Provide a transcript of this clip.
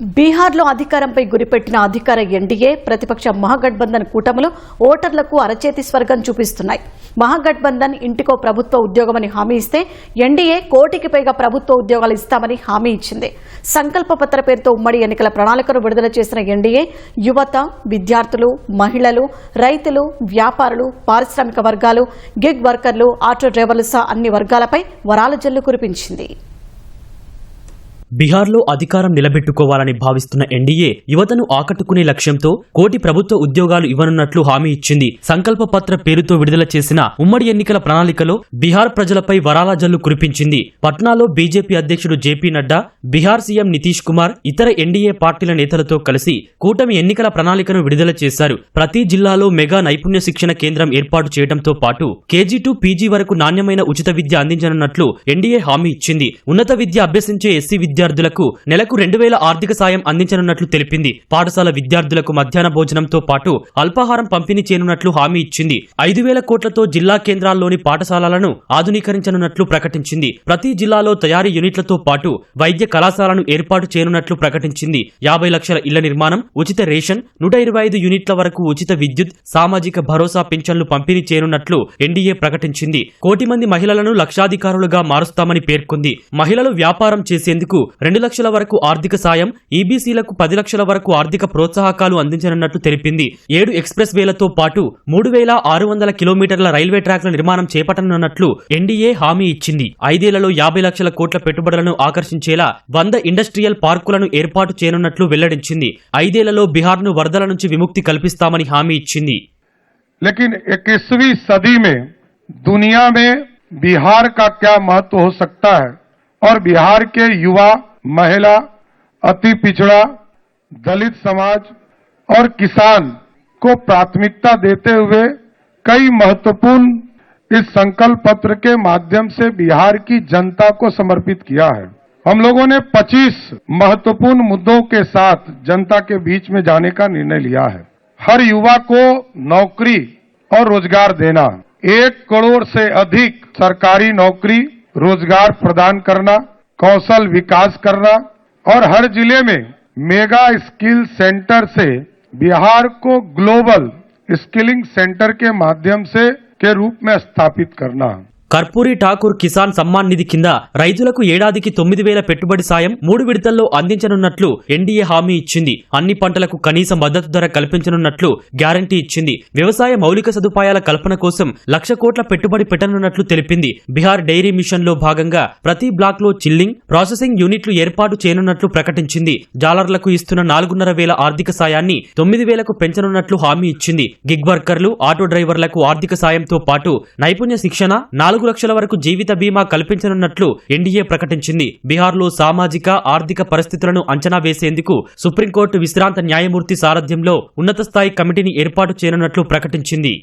బీహార్లో అధికారంపై గురిపెట్టిన అధికార ఎన్డీఏ ప్రతిపక్ష మహాగఠబంధన్ కూటములు ఓటర్లకు అరచేతి స్వర్గం చూపిస్తున్నాయి. మహాగఠబంధన్ ఇంటికో ప్రభుత్వ ఉద్యోగమని హామీ ఇస్తే ఎన్డీఏ కోటికి పైగా ప్రభుత్వ ఉద్యోగాలు ఇస్తామని హామీ ఇచ్చింది. సంకల్ప పత్ర పేరుతో ఉమ్మడి ఎన్నికల ప్రణాళికను విడుదల చేసిన ఎన్డీఏ యువత, విద్యార్థులు, మహిళలు, రైతులు, వ్యాపారులు, పారిశ్రామిక వర్గాలు, గిగ్ వర్కర్లు, ఆటో డ్రైవర్లు సహా అన్ని వర్గాలపై వరాల జల్లు కురిపించింది. బీహార్లో అధికారం నిలబెట్టుకోవాలని భావిస్తున్న ఎన్డీఏ యువతను ఆకట్టుకునే లక్ష్యంతో కోటి ప్రభుత్వ ఉద్యోగాలు ఇవ్వనున్నట్లు హామీ ఇచ్చింది. సంకల్ప పత్ర పేరుతో విడుదల చేసిన ఉమ్మడి ఎన్నికల ప్రణాళికలో బీహార్ ప్రజలపై వరాల జల్లు కురిపించింది. పట్నాలో బీజేపీ అధ్యక్షుడు జేపీ నడ్డా, బీహార్ సీఎం నితీష్ కుమార్ ఇతర ఎన్డీఏ పార్టీల నేతలతో కలిసి కూటమి ఎన్నికల ప్రణాళికను విడుదల చేశారు. ప్రతి జిల్లాలో మెగా నైపుణ్య శిక్షణ కేంద్రం ఏర్పాటు చేయడంతో పాటు కేజీ టు పీజీ వరకు నాణ్యమైన ఉచిత విద్య అందించనున్నట్లు ఎన్డీఏ హామీ ఇచ్చింది. ఉన్నత విద్య అభ్యసించే ఎస్సీ విద్యార్థులకు నెలకు 2000 ఆర్థిక సాయం అందించనున్నట్లు తెలిపింది. పాఠశాల విద్యార్థులకు మధ్యాహ్న భోజనంతో పాటు అల్పాహారం పంపిణీ చేయనున్నట్లు హామీ ఇచ్చింది. 5000 కోట్లతో జిల్లా కేంద్రాల్లోని పాఠశాలలను ఆధునీకరించనున్నట్లు ప్రకటించింది. ప్రతి జిల్లాలో తయారీ యూనిట్లతో పాటు వైద్య కళాశాలను ఏర్పాటు చేయనున్నట్లు ప్రకటించింది. 50 లక్షల ఇళ్ల నిర్మాణం, ఉచిత రేషన్, 125 యూనిట్ల వరకు ఉచిత విద్యుత్, సామాజిక భరోసా పింఛన్లు పంపిణీ చేయనున్నట్లు ఎన్డీఏ ప్రకటించింది. 1 కోటి మంది మహిళలను లక్షాధికారులుగా మారుస్తామని పేర్కొంది. మహిళలు వ్యాపారం చేసేందుకు 2 లక్షల వరకు ఆర్థిక సాయం, ఈబీసీలకు 10 లక్షల వరకు ఆర్థిక ప్రోత్సాహకాలు అందించనున్నట్లు తెలిపింది. 7 ఎక్స్ప్రెస్ వేలతో పాటు 3600 కిలోమీటర్ల రైల్వే ట్రాక్ల నిర్మాణం చేపట్టనున్నట్లు ఎన్డీఏ హామీ ఇచ్చింది. 5 ఏళ్లలో 50 లక్షల కోట్ల పెట్టుబడులను ఆకర్షించేలా 100 ఇండస్ట్రియల్ పార్కులను ఏర్పాటు చేయనున్నట్లు వెల్లడించింది. 5 ఏళ్లలో బిహార్ను వరదల నుంచి విముక్తి కల్పిస్తామని హామీ ఇచ్చింది. लेकिन 21वीं सदी में दुनिया में बिहार का क्या महत्व हो सकता है और बिहार के युवा, महिला, अति पिछड़ा, दलित समाज और किसान को प्राथमिकता देते हुए कई महत्वपूर्ण इस संकल्प पत्र के माध्यम से बिहार की जनता को समर्पित किया है. हम लोगों ने 25 महत्वपूर्ण मुद्दों के साथ जनता के बीच में जाने का निर्णय लिया है. हर युवा को नौकरी और रोजगार देना, 1 करोड़ से अधिक सरकारी नौकरी रोजगार प्रदान करना, कौशल विकास करना और हर जिले में मेगा स्किल सेंटर से बिहार को ग्लोबल स्किलिंग सेंटर के माध्यम से के रूप में स्थापित करना. కర్పూరి ఠాకూర్ కిసాన్ సమ్మాన్ నిధి కింద రైతులకు ఏడాదికి 9000 పెట్టుబడి సాయం 3 విడతల్లో అందించనున్నట్లు ఎన్డీఏ హామీ ఇచ్చింది. అన్ని పంటలకు కనీస మద్దతు ధర కల్పించనున్నట్లు గ్యారంటీ ఇచ్చింది. వ్యవసాయ మౌలిక సదుపాయాల కల్పన కోసం 1,00,000 కోట్ల పెట్టుబడి పెట్టనున్నట్లు తెలిపింది. బీహార్ డైరీ మిషన్ లో భాగంగా ప్రతి బ్లాక్ లో చిల్లింగ్, ప్రాసెసింగ్ యూనిట్లు ఏర్పాటు చేయనున్నట్లు ప్రకటించింది. జాలర్లకు ఇస్తున్న 4,500 ఆర్థిక సాయాన్ని 9,000కు పెంచనున్నట్లు హామీ ఇచ్చింది. గిగ్ వర్కర్లు, ఆటో డ్రైవర్లకు ఆర్థిక సాయంతో పాటు నైపుణ్య శిక్షణ, 4 లక్షల వరకు జీవిత బీమా కల్పించనున్నట్లు ఎన్డీఏ ప్రకటించింది. బీహార్లో సామాజిక, ఆర్థిక పరిస్థితులను అంచనా వేసేందుకు సుప్రీంకోర్టు విశ్రాంత న్యాయమూర్తి సారథ్యంలో ఉన్నత స్థాయి కమిటీని ఏర్పాటు చేయనున్నట్లు ప్రకటించింది.